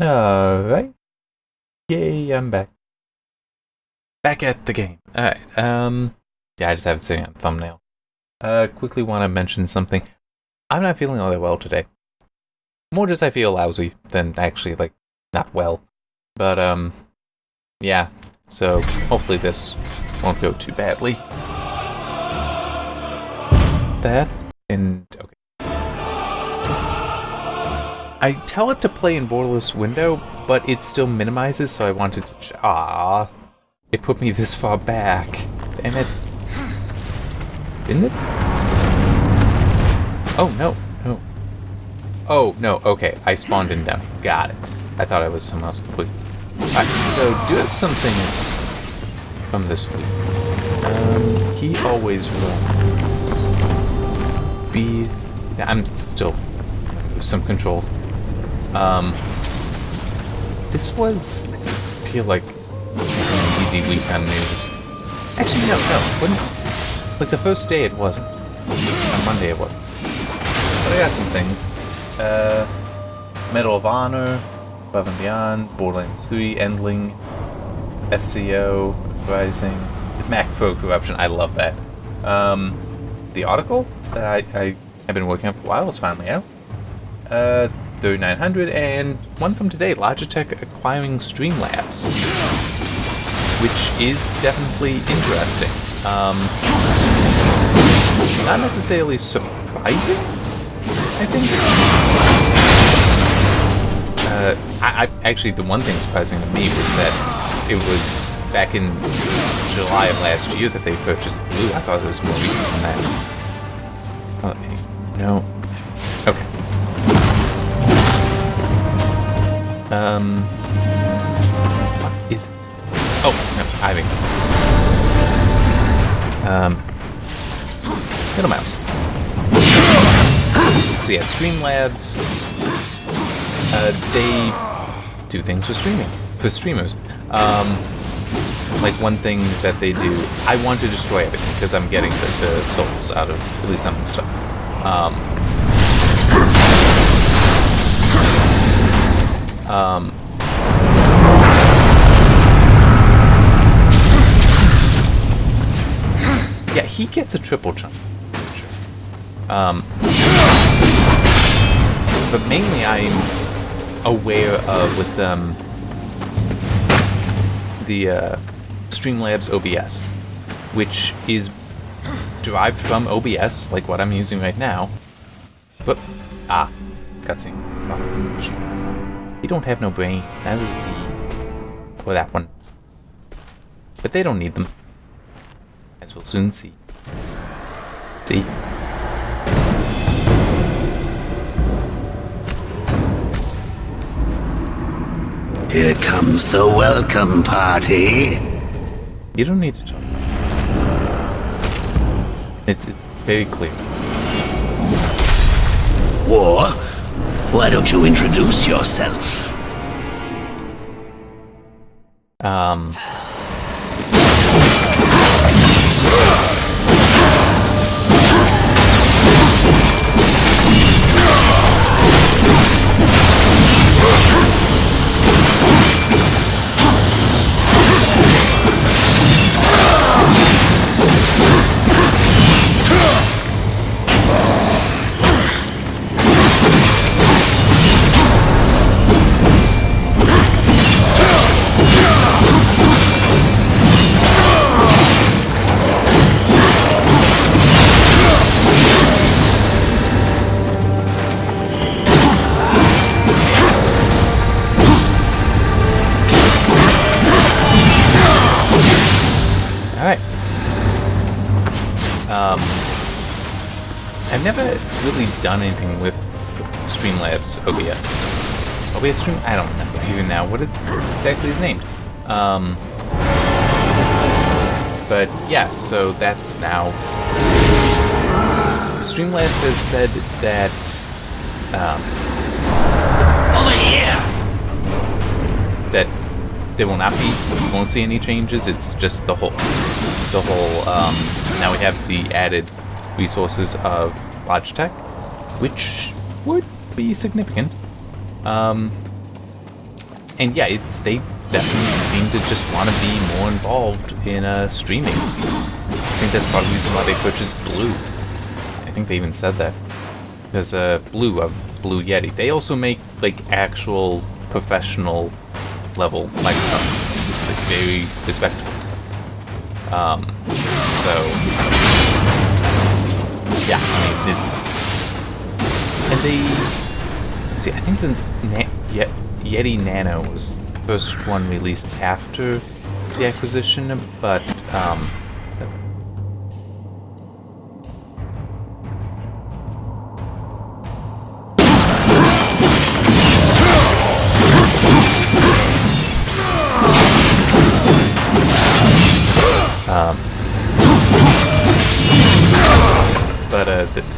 Alright. Yay, I'm back. Back at the game. Alright, yeah, I just have it sitting on the thumbnail. Quickly want to mention something. I'm not feeling all that well today. More just I feel lousy than actually, like, not well. But, yeah. So, hopefully this won't go too badly. That, and, okay. I tell it to play in borderless window, but it still minimizes, so I wanted to... It put me this far back. Damn it. Didn't it? Oh, no. No. Oh, no. Okay. I spawned in down. Got it. I thought I was somewhere else completely. Alright, so do have some things from this week. He always runs. I'm still... some controls. This was... I feel like... an easy week on news. Actually, no. Like, the first day it wasn't. On Monday it wasn't. But I got some things. Medal of Honor, Above and Beyond, Borderlands 3, Endling, SCO, Rising, Mac Pro Corruption, I love that. The article that I have been working on for a while is finally out. 3900, and one from today, Logitech acquiring Streamlabs, which is definitely interesting. Not necessarily surprising, I think. I actually, the one thing surprising to me was that it was back in July of last year that they purchased Blue. I thought it was more recent than that. Oh, no. Okay. What is it? Oh, no, Ivy. Middle mouse. So yeah, Streamlabs, they do things for streamers. Like one thing that they do, I want to destroy everything because I'm getting the souls out of at least some of the stuff. Yeah, he gets a triple jump. But mainly I'm aware of with the Streamlabs OBS, which is derived from OBS, like what I'm using right now. But cutscene. He don't have no brain. Neither does he. Or that one. But they don't need them. As we'll soon see. See? Here comes the welcome party. You don't need to talk. It's very clear. War? Why don't you introduce yourself? I've never really done anything with Streamlabs OBS. OBS Stream? I don't remember even now what it exactly is named. But yeah, so that's now... Streamlabs has said that... Over here! That there will not be, you won't see any changes, it's just the whole, now we have the added resources of Logitech, which would be significant. And yeah, they definitely seem to just want to be more involved in streaming. I think that's part of the reason why they purchased Blue. I think they even said that. There's Blue of Blue Yeti. They also make like actual professional level microphones. It's like very respectable. So yeah, I mean it's, and they see. I think the Yeti Nano was the first one released after the acquisition, but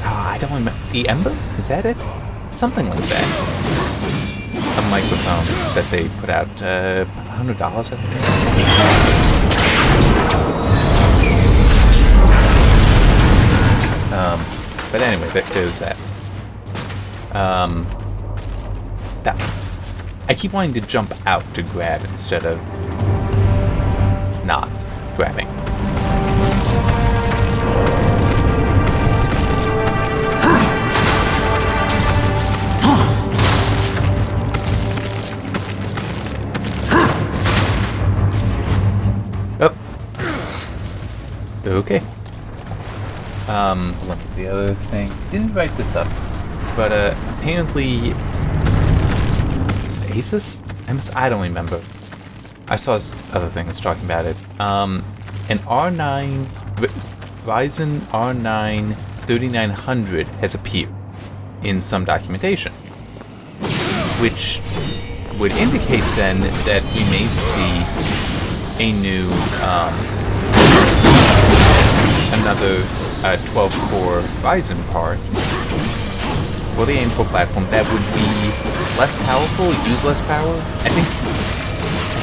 I don't remember. The Ember? Is that it? Something like that. A microphone that they put out, $100, I think. But anyway, there's that. That. I keep wanting to jump out to grab instead of not grabbing. Okay. What was the other thing? Didn't write this up, but apparently, Asus? I don't remember. I saw this other thing that's talking about it. An R9, Ryzen R9 3900 has appeared in some documentation, which would indicate then that we may see a new, another 12-core Ryzen part for the AIM-Core platform that would be less powerful, use less power. I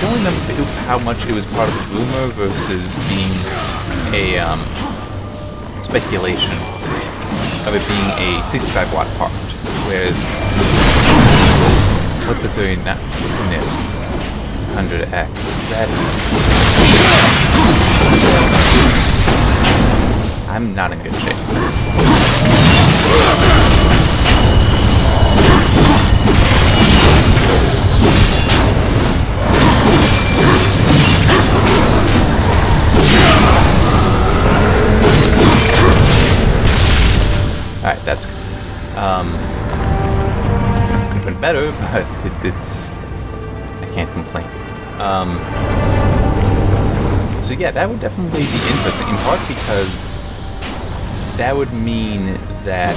don't remember how much it was part of the rumor versus being a speculation of it being a 65-watt part. Whereas, what's a 3900X? Is that? I'm not in good shape. Alright, that's good. Could have been better, but it's... I can't complain. So yeah, that would definitely be interesting, in part because that would mean that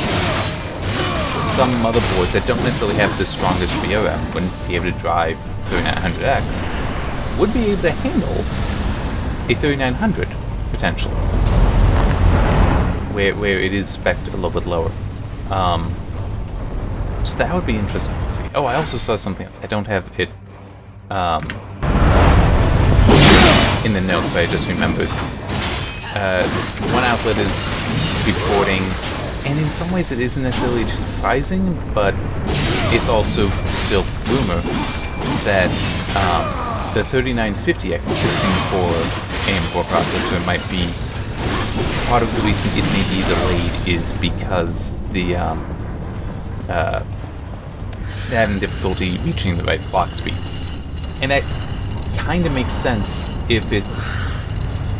some motherboards that don't necessarily have the strongest VRM, wouldn't be able to drive 3900X, would be able to handle a 3900, potentially. Where it is spec'd a little bit lower. So that would be interesting to see. Oh, I also saw something else. I don't have it in the notes, but I just remembered. One outlet is reporting, and in some ways it isn't necessarily too surprising, but it's also still rumor that the 3950X 16-core AIM-Core processor might be part of the reason it may be delayed is because the having difficulty reaching the right clock speed, and that kind of makes sense if it's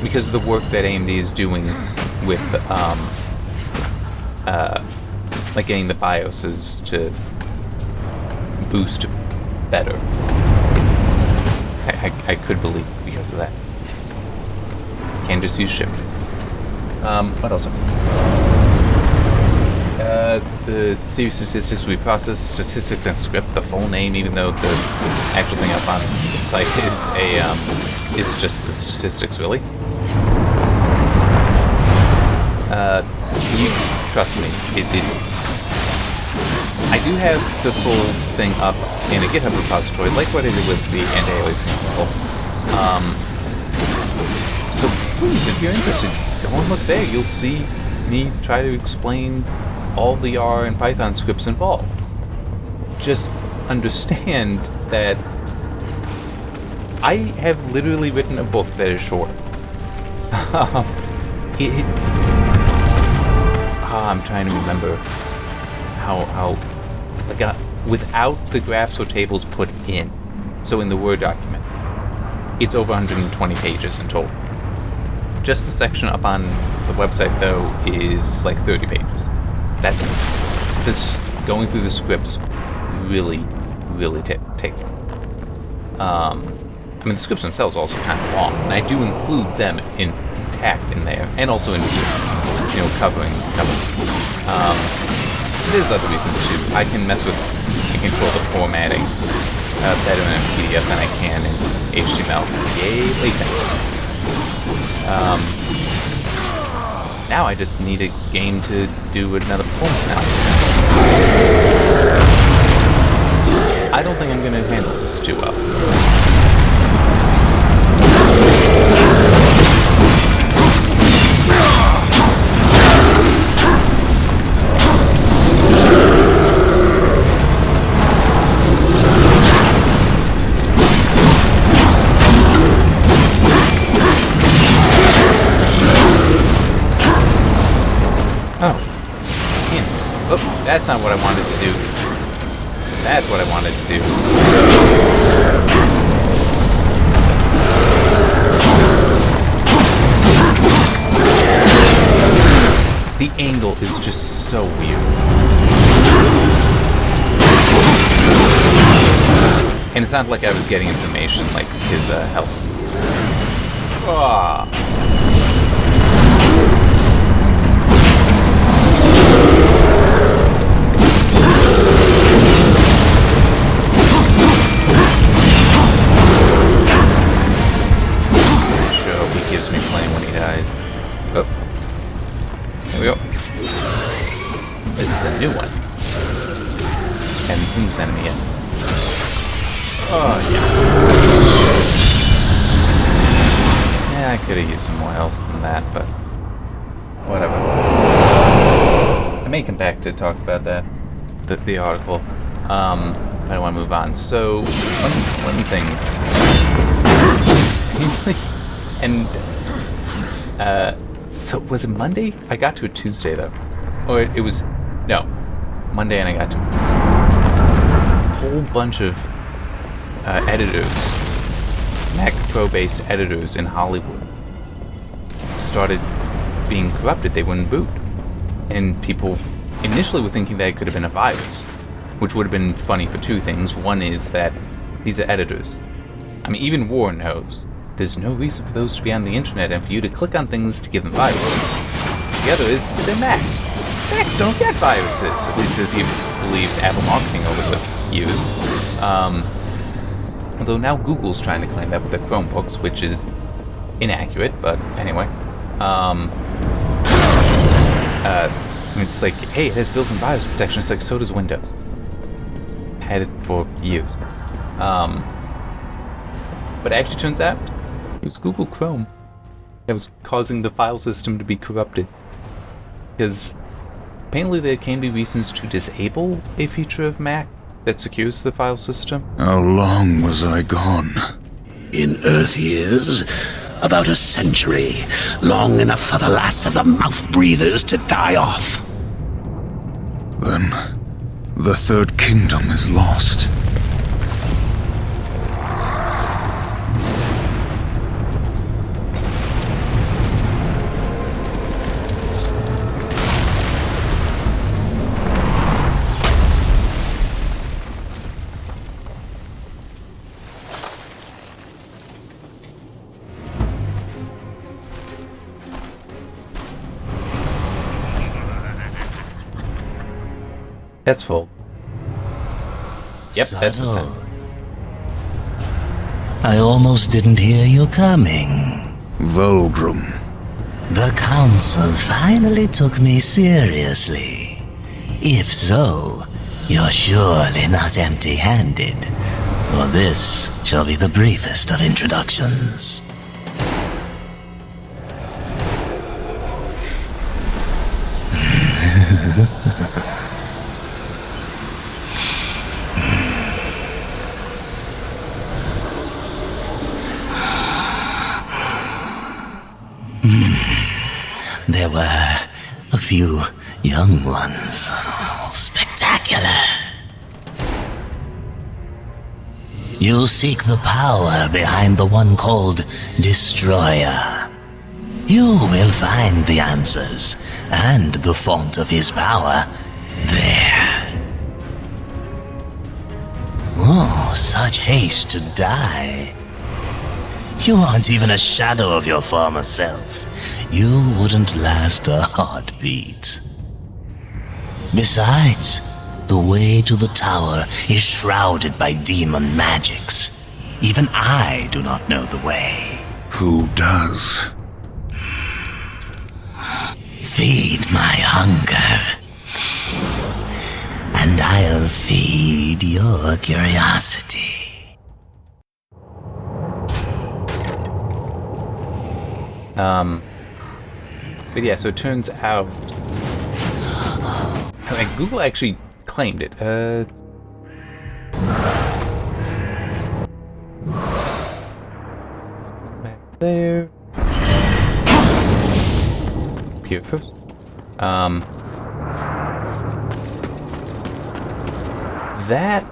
because of the work that AMD is doing with like getting the BIOSes to boost better. I could believe because of that. Can't just use shift. What else? The series statistics we process, statistics and script, the full name, even though the actual thing up on the site is just the statistics, really. You trust me, it's. I do have the full thing up in a GitHub repository, like what I did with the anti-aliasing article. So please, if you're interested, go and look there. You'll see me try to explain all the R and Python scripts involved. Just understand that I have literally written a book that is short. I'm trying to remember how like without the graphs or tables put in. So in the Word document, it's over 120 pages in total. Just the section up on the website, though, is like 30 pages. This going through the scripts really takes long. I mean, the scripts themselves are also kind of long, and I do include them intact in there, and also in PDFs, covering. There's other reasons too. I can mess with and control the formatting better in a PDF than I can in HTML. Yay, latex. Now I just need a game to do another performance analysis. I don't think I'm going to handle this too well. That's not what I wanted to do. That's what I wanted to do. The angle is just so weird. And it's not like I was getting information like his health. Ah. Gives me plenty when he dies. Oh. There we go. This is a new one. Haven't seen this enemy yet. Oh, yeah. Yeah, I could have used some more health than that, but whatever. I may come back to talk about that, the article. I don't want to move on. So, one of the things... And, so was it Monday? I got to it Tuesday, though. Or it was, no, Monday, and I got to a whole bunch of editors, Mac Pro-based editors in Hollywood started being corrupted. They wouldn't boot. And people initially were thinking that it could have been a virus, which would have been funny for two things. One is that these are editors. I mean, even Warren knows. There's no reason for those to be on the internet and for you to click on things to give them viruses. The other is they're Macs. Macs don't get viruses, at least if you believed Apple marketing over the years. Although now Google's trying to claim that with their Chromebooks, which is inaccurate, but anyway. It's like, hey, it has built-in virus protection. It's like, so does Windows. Had it for years. But it actually turns out it was Google Chrome that was causing the file system to be corrupted. Because apparently there can be reasons to disable a feature of Mac that secures the file system. How long was I gone? In Earth years, about a century. Long enough for the last of the mouth-breathers to die off. Then, the Third Kingdom is lost. That's full. Yep, that's the same. I almost didn't hear you coming. Vulgrim. The Council finally took me seriously. If so, you're surely not empty-handed, for this shall be the briefest of introductions. There were a few young ones. Spectacular. You seek the power behind the one called Destroyer. You will find the answers and the font of his power there. Oh, such haste to die. You aren't even a shadow of your former self. You wouldn't last a heartbeat. Besides, the way to the tower is shrouded by demon magics. Even I do not know the way. Who does? Feed my hunger, and I'll feed your curiosity. But yeah, so it turns out, like, Google actually claimed it. Back there. Here first. That,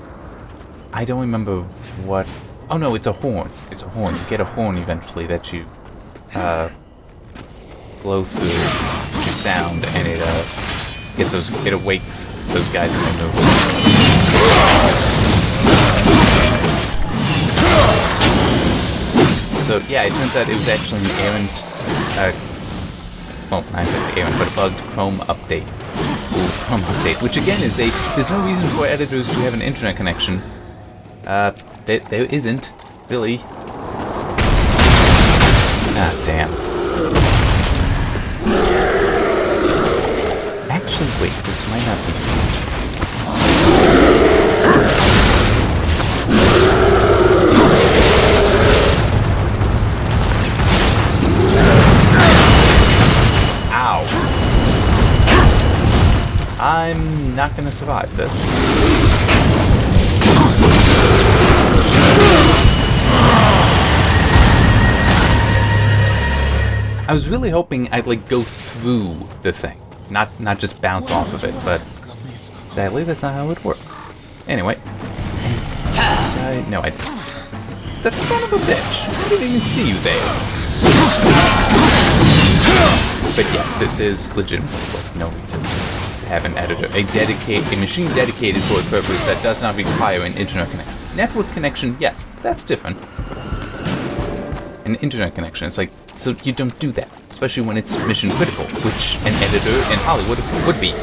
I don't remember what. Oh no, it's a horn. It's a horn. You get a horn eventually that you blow through your sound, and it gets those. It awakes those guys in the movie. So yeah, it turns out it was actually an errant. Well, not exactly errant, but a bugged Chrome update. Ooh, Chrome update, which again is a. There's no reason for editors to have an internet connection. There isn't really. Ah, damn. Actually, wait, this might not be. Ow. I'm not gonna survive this. I was really hoping I'd like go through the thing, not just bounce off of it, but sadly that's not how it works. Anyway, no, I didn't. That son of a bitch! I didn't even see you there. But yeah, there's legitimately no reason to have an editor, a machine dedicated for a purpose that does not require an internet connection. Network connection, yes, that's different. An internet connection, it's like. So you don't do that, especially when it's mission critical, which an editor in Hollywood would be.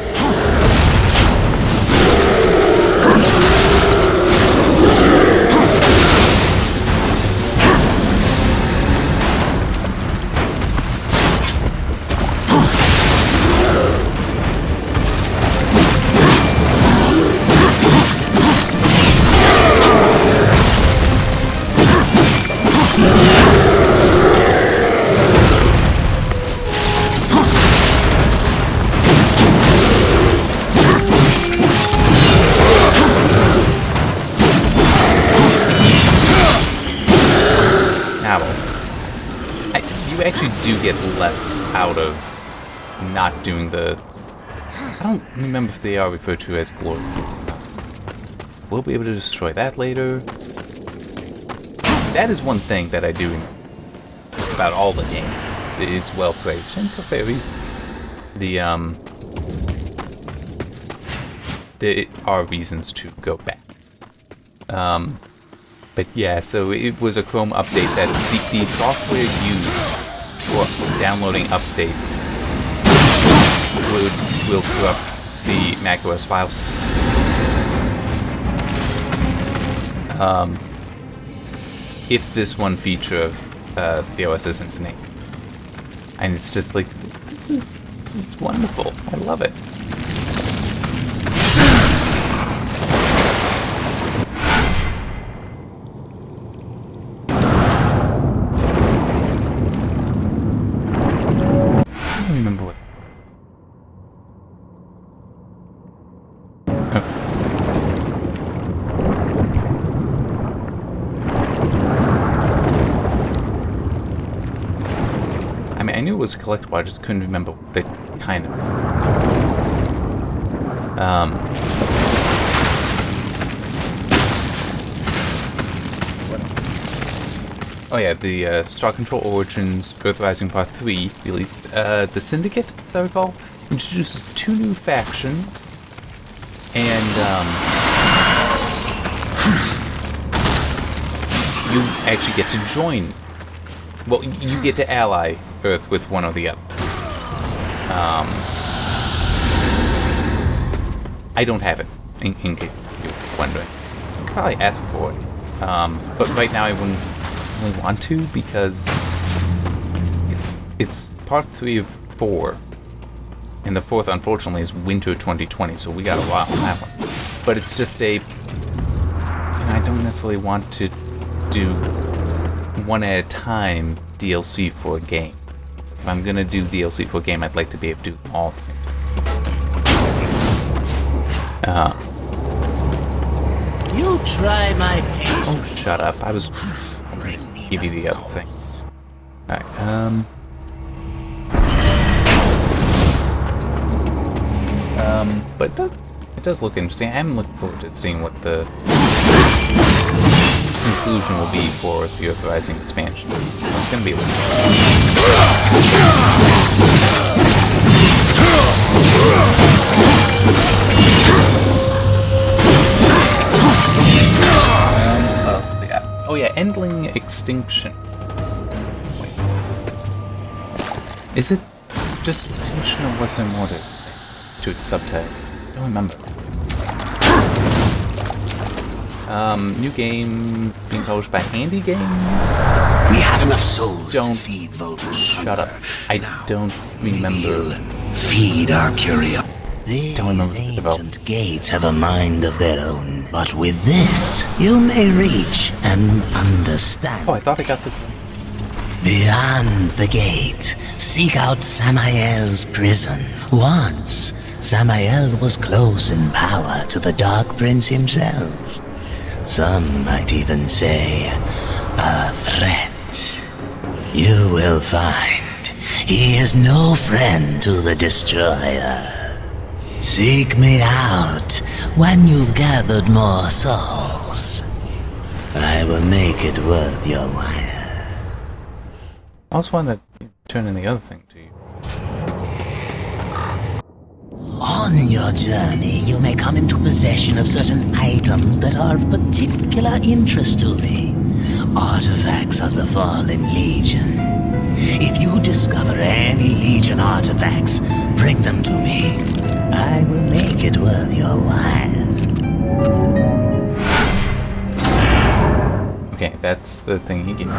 You actually do get less out of not doing the. I don't remember if they are referred to as glory. We'll be able to destroy that later. That is one thing that I do about all the game. It's well praised, and for fair reason. There are reasons to go back. But yeah, so it was a Chrome update that the software used for downloading updates will corrupt the macOS file system. If this one feature of the OS isn't enabled. And it's just like, this is wonderful. I love it. Remember what. I mean, I knew it was a collectible, I just couldn't remember the kind of it. Oh yeah, the Star Control Origins Earth Rising Part 3 released. The Syndicate, as I recall, introduces 2 new factions, and you actually get to join. Well, you get to ally Earth with one or the other. I don't have it, in case you're wondering. I could probably ask for it. But right now I wouldn't really want to, because it's part 3 of 4. And the 4th, unfortunately, is Winter 2020, so we got a while on that one. But it's just I don't necessarily want to do one at a time DLC for a game. If I'm gonna do DLC for a game, I'd like to be able to do them all at the same time. You try my patience. Oh, shut up. I was gonna give you the other thing. Alright, but it does look interesting. I'm looking forward to seeing what the conclusion will be for the Earth Rising expansion. It's gonna be a oh yeah, Endling Extinction. Wait. Is it just Extinction, or was there more to its subtitle? I don't remember. New game being published by Handy Games. We have enough souls Don't to feed Volvor's shut up. I don't remember. Feed our curiosity. These Don't remember the ancient development. gates have a mind of their own, but with this, you may reach and understand. Oh, I thought I got this. Beyond the gate, seek out Samael's prison. Once, Samael was close in power to the Dark Prince himself. Some might even say, a threat. You will find he is no friend to the Destroyer. Seek me out when you've gathered more souls. I will make it worth your while. I also want to turn in the other thing to you. On your journey, you may come into possession of certain items that are of particular interest to me. Artifacts of the Fallen Legion. If you discover any Legion artifacts, bring them to me. I will make it worth your while. Okay, that's the thing he gave me.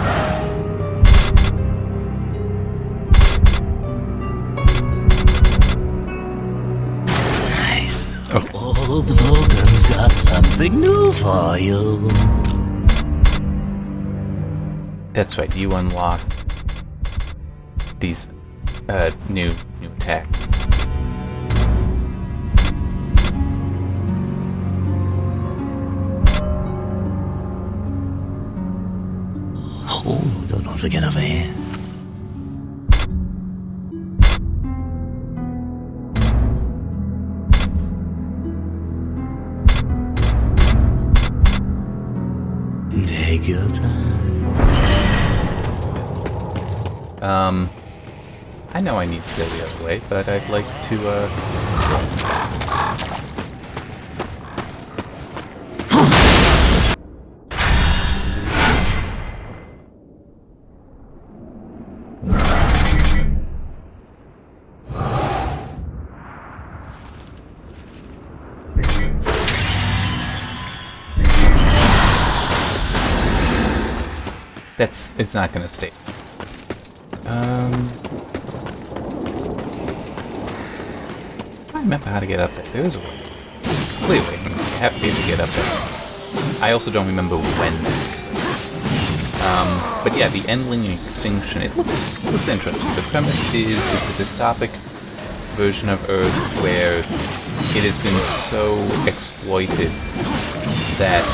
Nice. Old Vulcan's got something new for you. That's right, you unlock these new attacks. Oh, don't forget over here. Take your time. I know I need to go the other way, but I'd like to, it's not gonna stay. I remember how to get up there. There is a way. Clearly, you have to be able to get up there. I also don't remember when. But yeah, the Endling Extinction, it looks interesting. The premise is it's a dystopic version of Earth where it has been so exploited that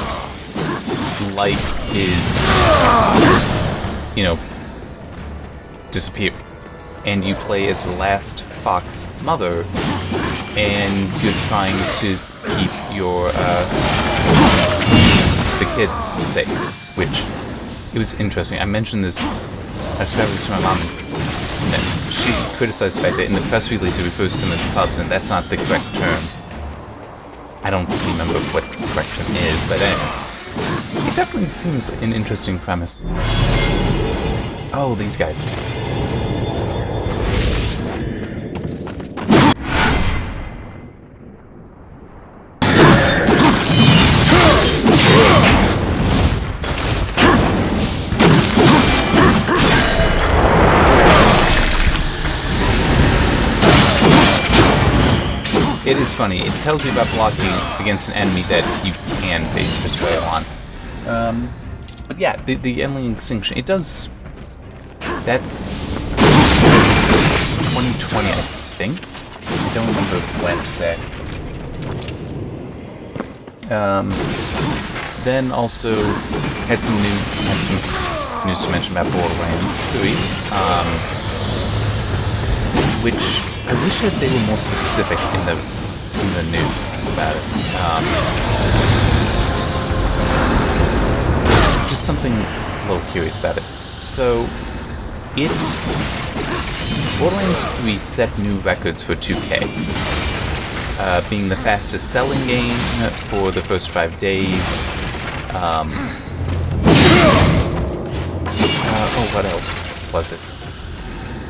life is, disappearing. and you play as the last fox mother, and you're trying to keep your the kids safe, which it was interesting. I mentioned this, I described this to my mom, and she criticized the fact that in the press release it refers to them as pups, and that's not the correct term. I don't remember what the correct term is, but anyway. It definitely seems like an interesting premise. Oh, these guys. It is funny. It tells you about blocking against an enemy that you can basically just wail on. But yeah, the Endling Extinction, it does... That's 2020, I think. I don't remember when exactly. Then also had some news to mention about Borderlands 3, which I wish that they were more specific in the news about it. Just something a little curious about it. So, Borderlands 3 set new records for 2K, being the fastest selling game for the first 5 days. What else was it?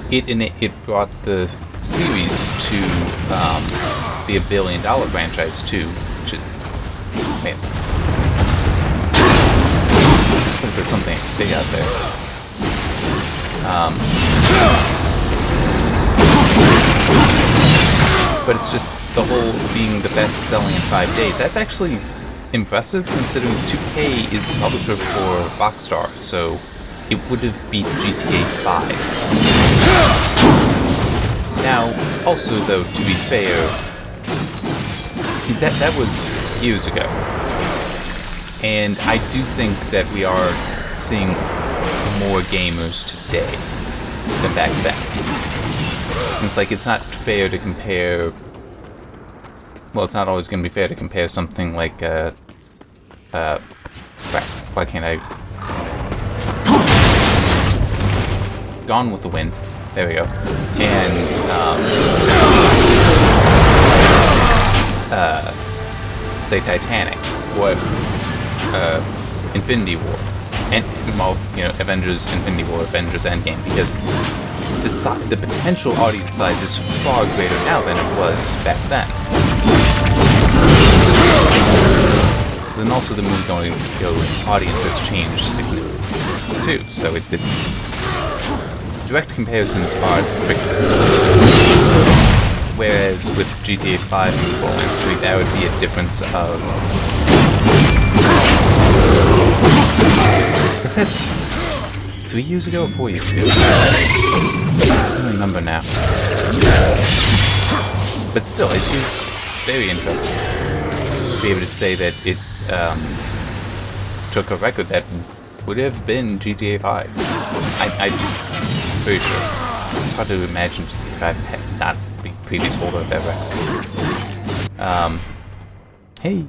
It brought the series to be $1 billion franchise too, which is, man, there's something big out there. But it's just the whole being the fastest selling in 5 days. That's actually impressive considering 2K is the publisher for Rockstar, so it would have beat GTA 5. Now, also though, to be fair, that was years ago. And I do think that we are seeing more gamers today than back then. It's like it's not fair to compare... Well, it's not always going to be fair to compare something like, why can't I... Gone with the Wind. There we go. And, say Titanic, or, Infinity War. And, well, you know, Avengers Infinity War, Avengers Endgame, because the potential audience size is far greater now than it was back then. Then also the movie-going audience has changed significantly too, so it's direct comparisons are tricky. Whereas with GTA 5 and Borderlands 3, that would be a difference of... Was that 3 years ago or 4 years ago? I don't remember now. But still, it is very interesting to be able to say that it took a record that would have been GTA 5. I'm very sure. It's hard to imagine GTA 5 had not been previous holder of that record. Hey.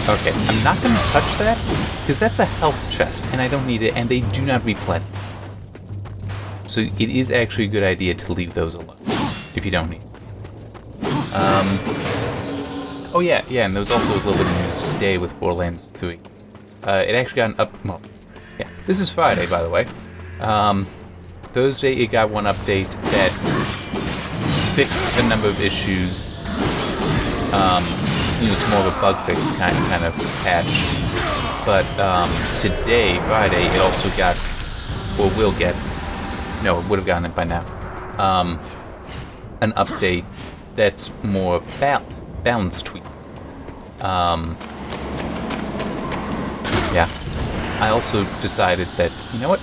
Okay, I'm not going to touch that, because that's a health chest, and I don't need it, and they do not replenish. So it is actually a good idea to leave those alone, if you don't need them. Oh yeah, and there was also a little bit of news today with Borderlands 3. It actually got an well, yeah, this is Friday, by the way. Thursday it got one update that fixed a number of issues. It was more of a bug fix kind of patch. But today, Friday, it also got, or will get, no, it would have gotten it by now, an update that's more balanced tweak. Yeah. I also decided that, you know what,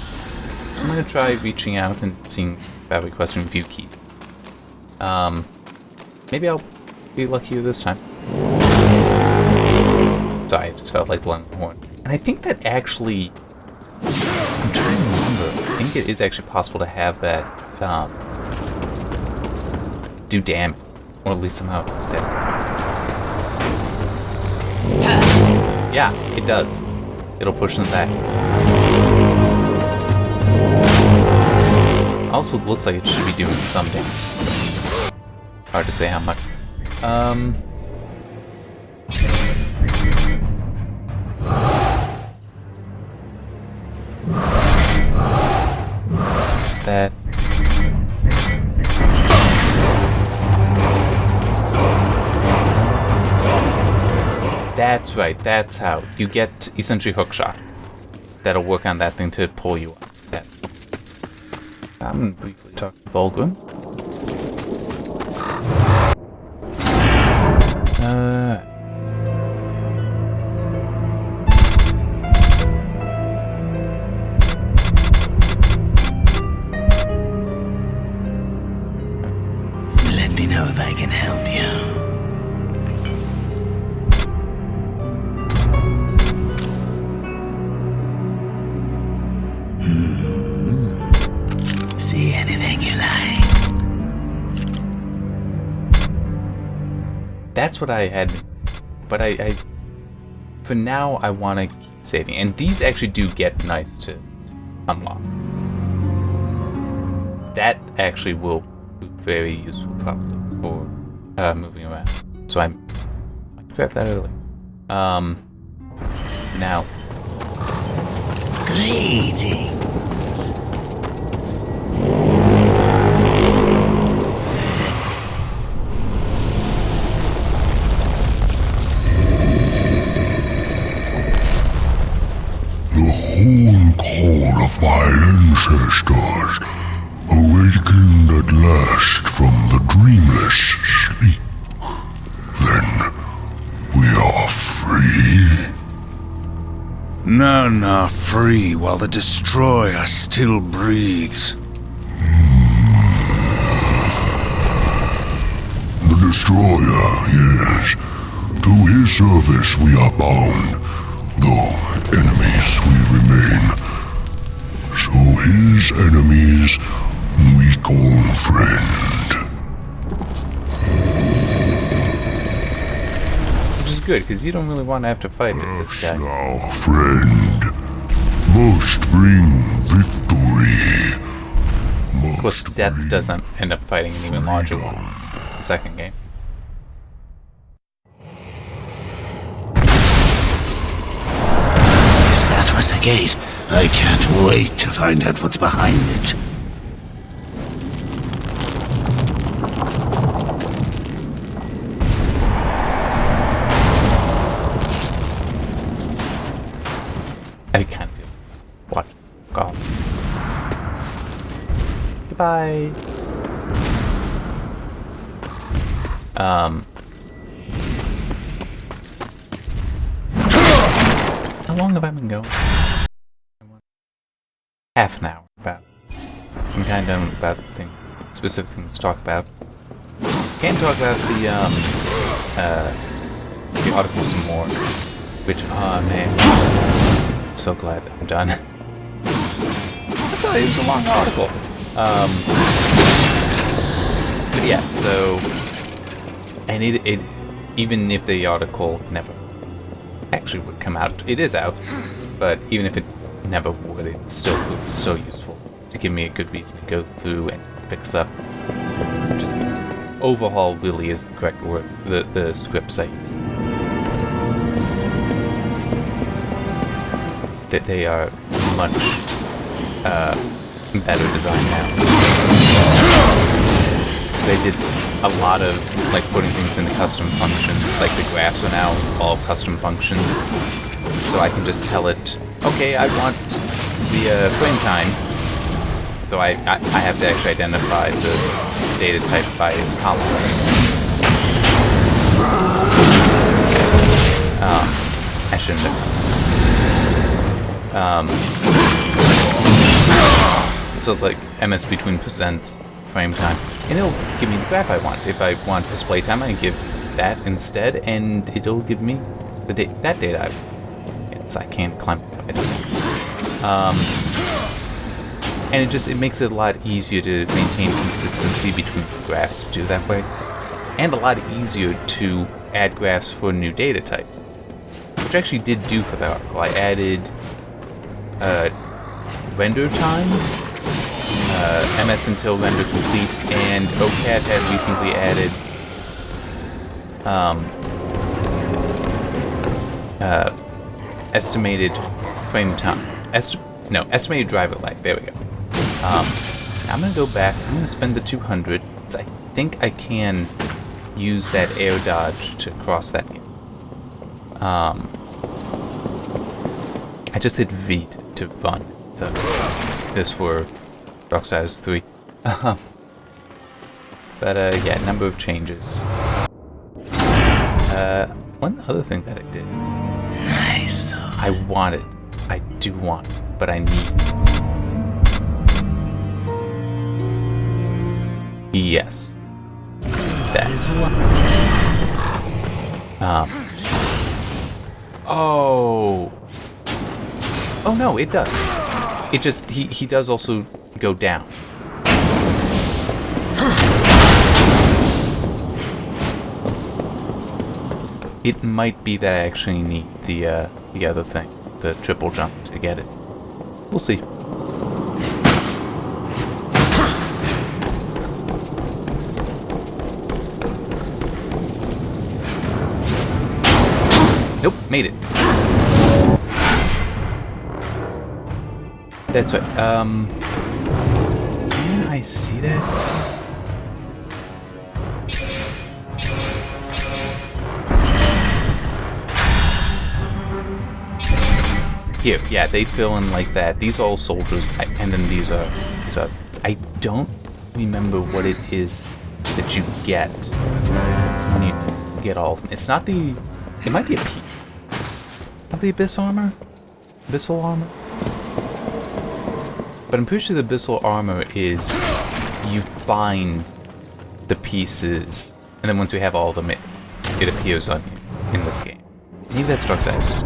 I'm going to try reaching out and seeing about requesting view keep. Maybe I'll be luckier this time. Sorry, I just felt like blowing the horn. And I think that actually... I'm trying to remember. I think it is actually possible to have that do damage. Or at least somehow that. Yeah, it does. It'll push them back. Also looks like it should be doing some damage. Hard to say how much. That. That's right, that's how. You get essentially hook shot. That'll work on that thing to pull you up. That. I'm gonna briefly talk to Volgrim. Let me know if I can help you. See anything you like? That's what I had, but I for now I want to keep saving, and these actually do get nice to unlock. That actually will be very useful probably for moving around. So I grabbed that early. Now. Greetings. Horn call of my ancestors, awakened at last from the dreamless sleep. Then we are free. None are free while the Destroyer still breathes. The Destroyer, yes. To his service we are bound, though enemies we remain. So his enemies we call friend. Which is good, because you don't really want to have to fight this guy. Now, friend, must bring victory. Of course, Death doesn't end up fighting an even larger one in the second game. If that was the gate, I can't wait to find out what's behind it. I can't feel. What? Go. Goodbye. How long have I been going? Half an hour, about. I'm kind of done about things, specific things to talk about. Can't talk about the article some more. Which, oh man, I'm so glad that I'm done. I thought it was a long article. But yeah, so, and it even if the article never actually would come out, it is out. But even if it never would, it still proves so useful to give me a good reason to go through and fix up. Just overhaul really is the correct word. The scripts I use. That they are much better designed now. They did a lot of like putting things into custom functions, like the graphs are now all custom functions. So I can just tell it, okay, I want the frame time. So I have to actually identify the data type by its column. I shouldn't have. So it's like MS between percent frame time, and it'll give me the graph I want. If I want display time, I give that instead, and it'll give me the that data. Yes, I can't climb it. And it makes it a lot easier to maintain consistency between graphs to do that way, and a lot easier to add graphs for new data types, which I actually did do for the article. I added render time, MS until render complete, and OCAD had recently added estimated frame time. Estimated driver lag. There we go. I'm gonna go back. I'm gonna spend the 200. I think I can use that air dodge to cross that here. I just hit V to run this for Darksiders 3. But yeah, number of changes. One other thing that I did. Nice. I do want, but I need. Yes. That. Oh. Oh no, it does. It just he does also go down. It might be that I actually need the other thing, the triple jump, to get it. We'll see. Nope, made it. That's right. Can I see that? Here, yeah, they fill in like that. These are all soldiers, and then these are. I don't remember what it is that you get when you get all of them. It's not the. It might be a P. Of the abyss armor, abyssal armor. But I'm pretty sure the abyssal armor is you find the pieces, and then once you have all of them, it appears on you in this game. Maybe that's Darksiders.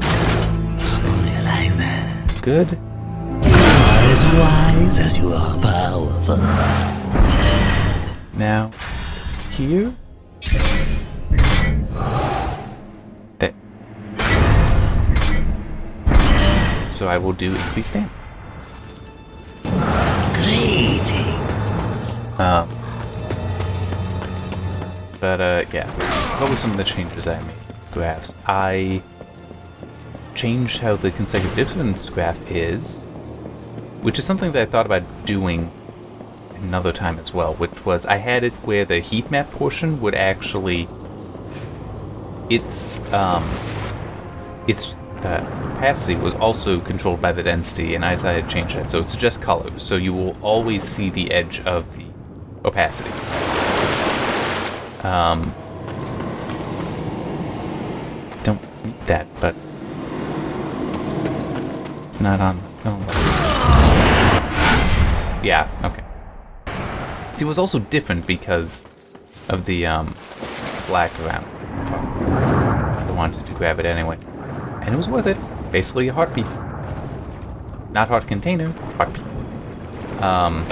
You like that? Good. You are as wise as you are powerful. Now, here. There. So I will do increased damage. Greetings. But yeah. What were some of the changes I made? Graphs. I changed how the consecutive difference graph is, which is something that I thought about doing another time as well, which was I had it where the heat map portion would actually its opacity was also controlled by the density, and as I had changed that, so it's just colors, so you will always see the edge of the opacity. Don't need that, but it's not on. Oh, yeah, okay. See, it was also different because of the black around. I wanted to grab it anyway. And it was worth it. Basically a heart piece. Not heart container, heart piece. Ow.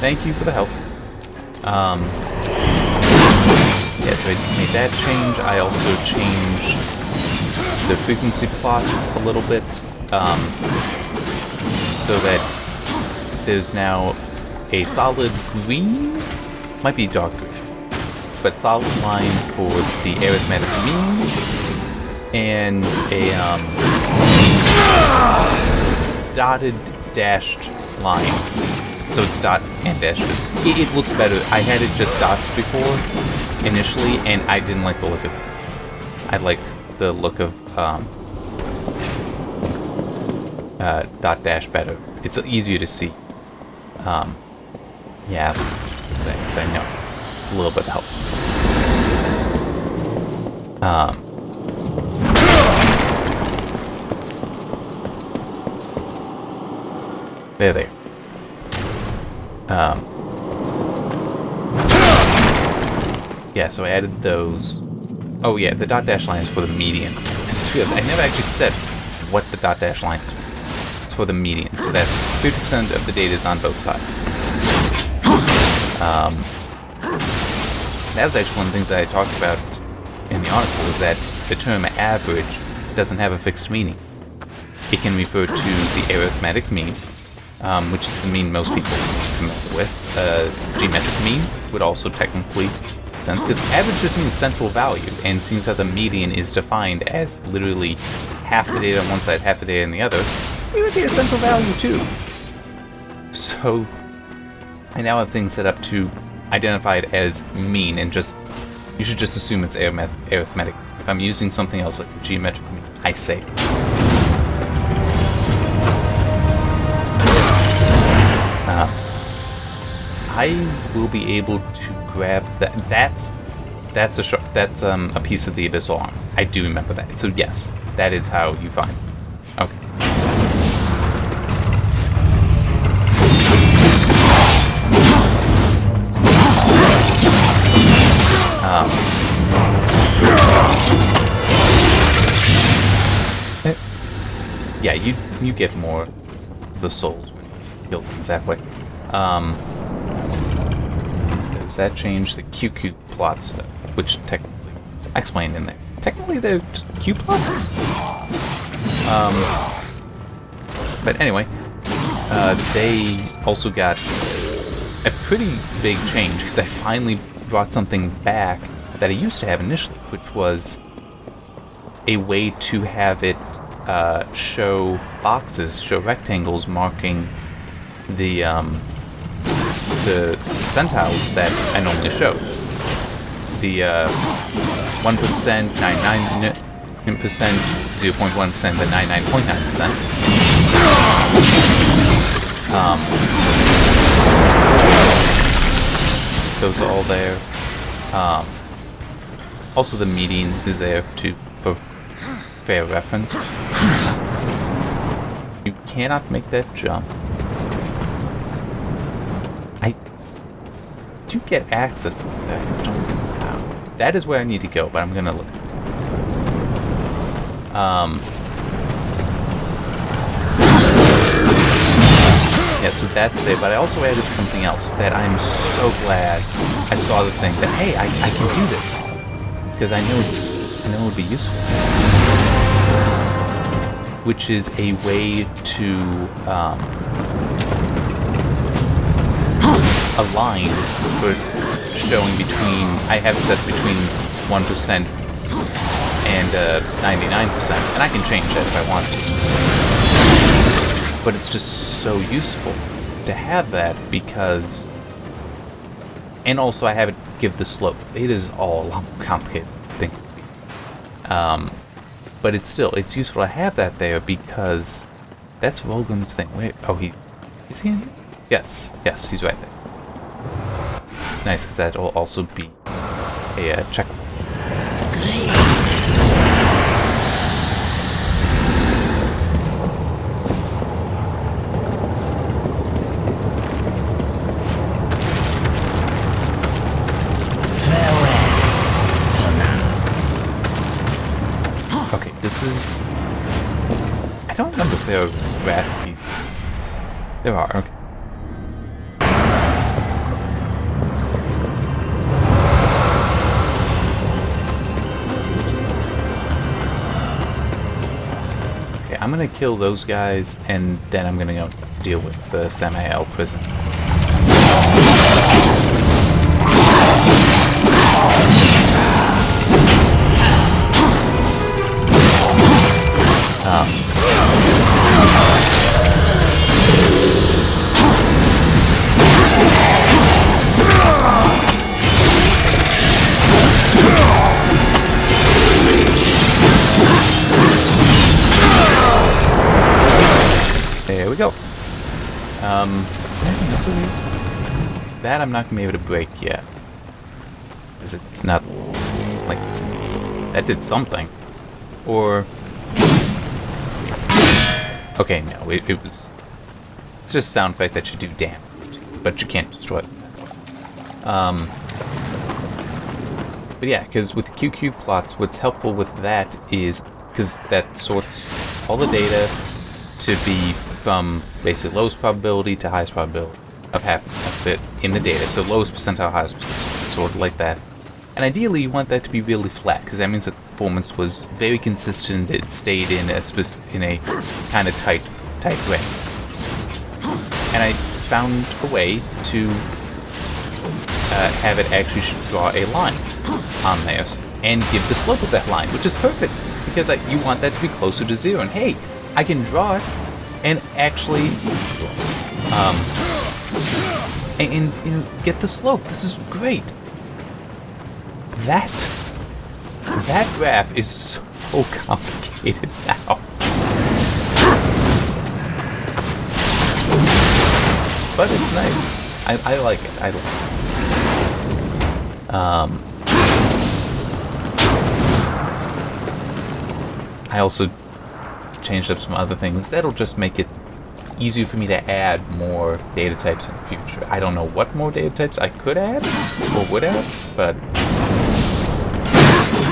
Thank you for the help. Yeah, so I made that change. I also changed the frequency plots a little bit, so that there's now a solid green, might be dark green, but solid line for the arithmetic mean, and a dotted dashed line So it's dots and dashes. It looks better. I had it just dots before, initially, and I didn't like the look of it. I like the look of dot dash better. It's easier to see. Yeah, thanks, I know. It's a little bit of help. There. Yeah, so I added those. Oh yeah, the dot dash line is for the median. I just realized I never actually said what the dot dash line is. It's for the median, so that's 50% of the data is on both sides. That was actually one of the things that I talked about in the article, is that the term average doesn't have a fixed meaning. It can refer to the arithmetic mean, which is the mean most people are familiar with. Geometric mean would also technically make sense, because average just means central value, and seems that the median is defined as literally half the data on one side, half the data on the other, so it would be a central value too. So I now have things set up to identify it as mean, and you should just assume it's arithmetic. If I'm using something else like geometric mean, I say it. I will be able to grab that. That's a piece of the abyssal armor. I do remember that. So yes, that is how you find it. Okay. Yeah, you get more of the souls when you kill things that way. Does that change the QQ plot stuff? Which technically, I explained in there. Technically, they're just Q plots. But anyway, they also got a pretty big change, because I finally brought something back that I used to have initially, which was a way to have it show boxes, show rectangles marking the centiles that I normally show. The 1%, 99%, 0.1%, the 99.9%. Those are all there. Also, the median is there too, for fair reference. You cannot make that jump. I do get access to that. I don't know how. That is where I need to go, but I'm gonna look. Yeah, so that's there, but I also added something else that I'm so glad I saw the thing that, hey, I can do this, because I know it would be useful. Which is a way to a line for showing between, I have it set between 1% and 99%, and I can change that if I want to. But it's just so useful to have that, because, and also I have it give the slope. It is all a lot more complicated than it would be. But it's useful to have that there, because that's Volgum's thing. Wait, oh, is he in here? Yes, he's right there. It's nice, because that will also be a check. Okay, this is... I don't remember if there are rat pieces. There are, okay. Okay, I'm gonna kill those guys, and then I'm gonna go deal with the Samael prison. we go. Is there anything else over here? That I'm not gonna be able to break yet. Because it's not like that did something. Or okay, no, it was it's just a sound effect that should do damage, but you can't destroy it. But yeah, because with QQ plots, what's helpful with that is because that sorts all the data to be from basically lowest probability to highest probability of happening of it in the data. So lowest percentile, highest percentile, sort of like that. And ideally, you want that to be really flat, because that means that the performance was very consistent. It stayed in a kind of tight range. And I found a way to have it actually draw a line on there and give the slope of that line, which is perfect because you want that to be closer to 0. And hey, I can draw it and actually and you know, get the slope. This is great. That graph is so complicated now. But it's nice. I like it. I like it. I also changed up some other things. That'll just make it easier for me to add more data types in the future. I don't know what more data types I could add or would add, but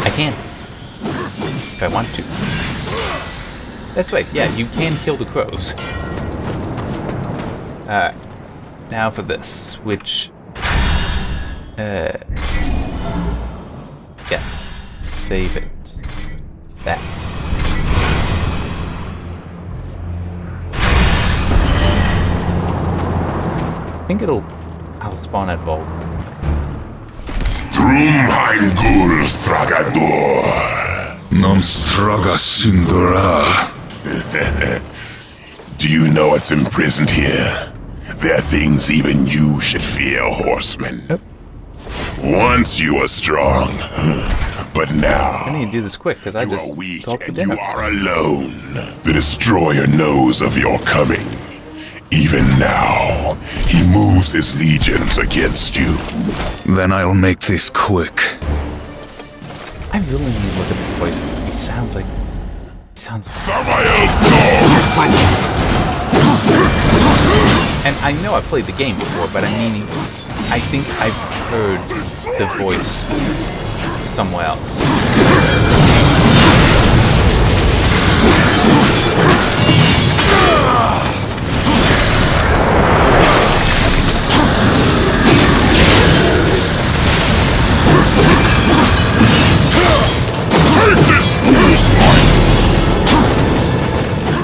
I can if I want to. That's right. Yeah, you can kill the crows. Alright. Now for this, which yes, save it. That. I think I'll spawn at Vault. Drumheim Gul Stragador. Non straga sindura. Do you know what's imprisoned here? There are things even you should fear, horseman. Yep. Once you were strong, but now I need to do this quick because I you just are weak talked to and dinner. you are alone. The destroyer knows of your coming. Even now, he moves his legions against you. Then I'll make this quick. I really need to look at the voice. He sounds like Samael's dog! And I know I've played the game before, but I mean, I think I've heard the voice somewhere else.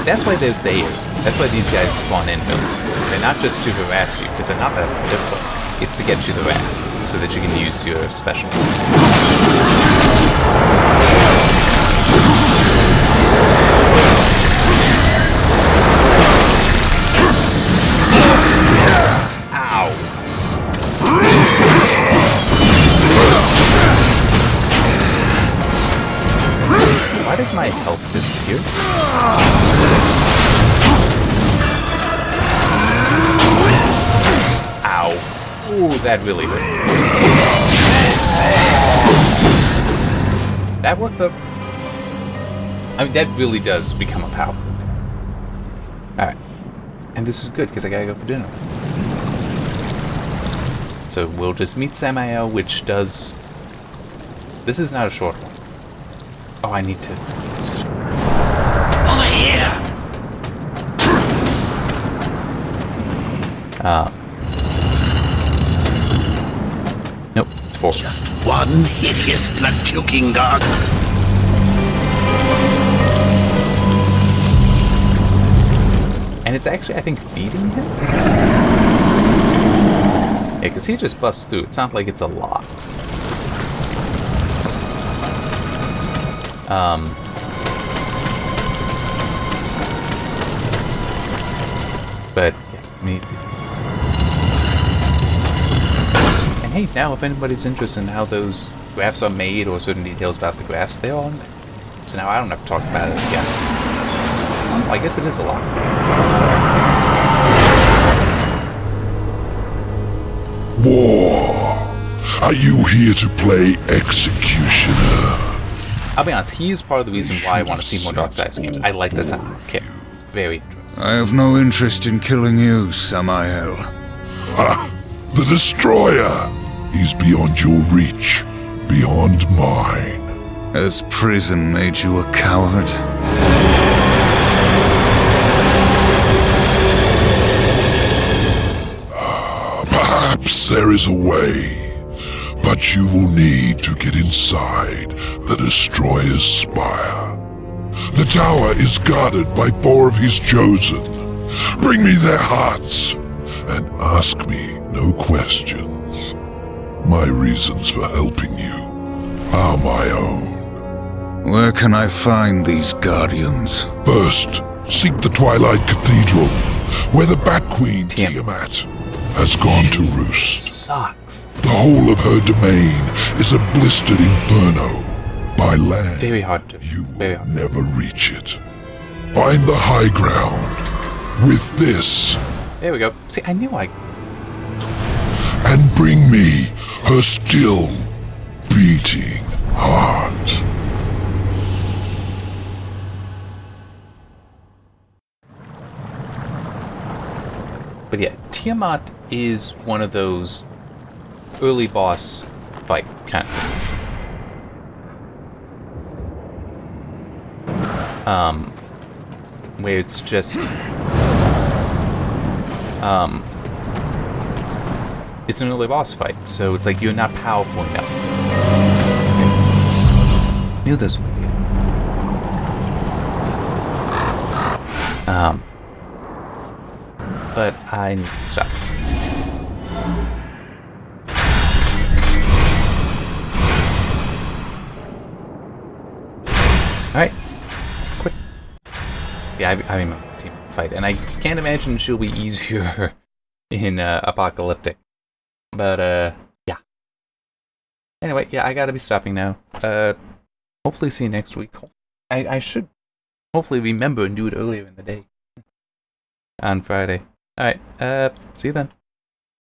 That's why they're there. That's why these guys spawn in them. They're not just to harass you, because they're not that difficult. It's to get you the wrath, so that you can use your special. Ow! Why does my health disappear? Ow. Ooh, that really hurt. That worked though. I mean, that really does become a powerful thing. Alright. And this is good, because I gotta go for dinner. So we'll just meet Samael, which does... This is not a short one. Oh, I need to... Over here! Nope, it's 4. Just one hideous blood-puking dog. And it's actually, I think, feeding him? Yeah, because he just busts through. It's not like it's a lot. But, yeah, me... And hey, now if anybody's interested in how those graphs are made or certain details about the graphs, they're all in there. So now I don't have to talk about it again. Well, I guess it is a lot. Are you here to play executioner? I'll be honest, he is part of the reason why I want to see more Darksiders games. I like the sound of the kit. It's very interesting. I have no interest in killing you, Samael. Ah, the Destroyer! He's beyond your reach, beyond mine. Has prison made you a coward? Perhaps there is a way. But you will need to get inside the Destroyer's spire. The tower is guarded by 4 of his chosen. Bring me their hearts, and ask me no questions. My reasons for helping you are my own. Where can I find these guardians? First, seek the Twilight Cathedral, where the Bat Queen Tiamat has gone to roost. Sucks. The whole of her domain is a blistered inferno. By land, Very hard to. you Very will hard. never reach it. Find the high ground with this, There we go. See, I knew I. and bring me her still beating heart. But yeah, Tiamat is one of those early boss fight kind of things. Where it's just it's an early boss fight, so it's like you're not powerful enough. Knew this would be. But I need to stop. Alright. Quick. Yeah, I remember the team fight, and I can't imagine she'll be easier in Apocalyptic. But, yeah. Anyway, yeah, I gotta be stopping now. Hopefully see you next week. I should hopefully remember and do it earlier in the day. On Friday. Alright, see you then.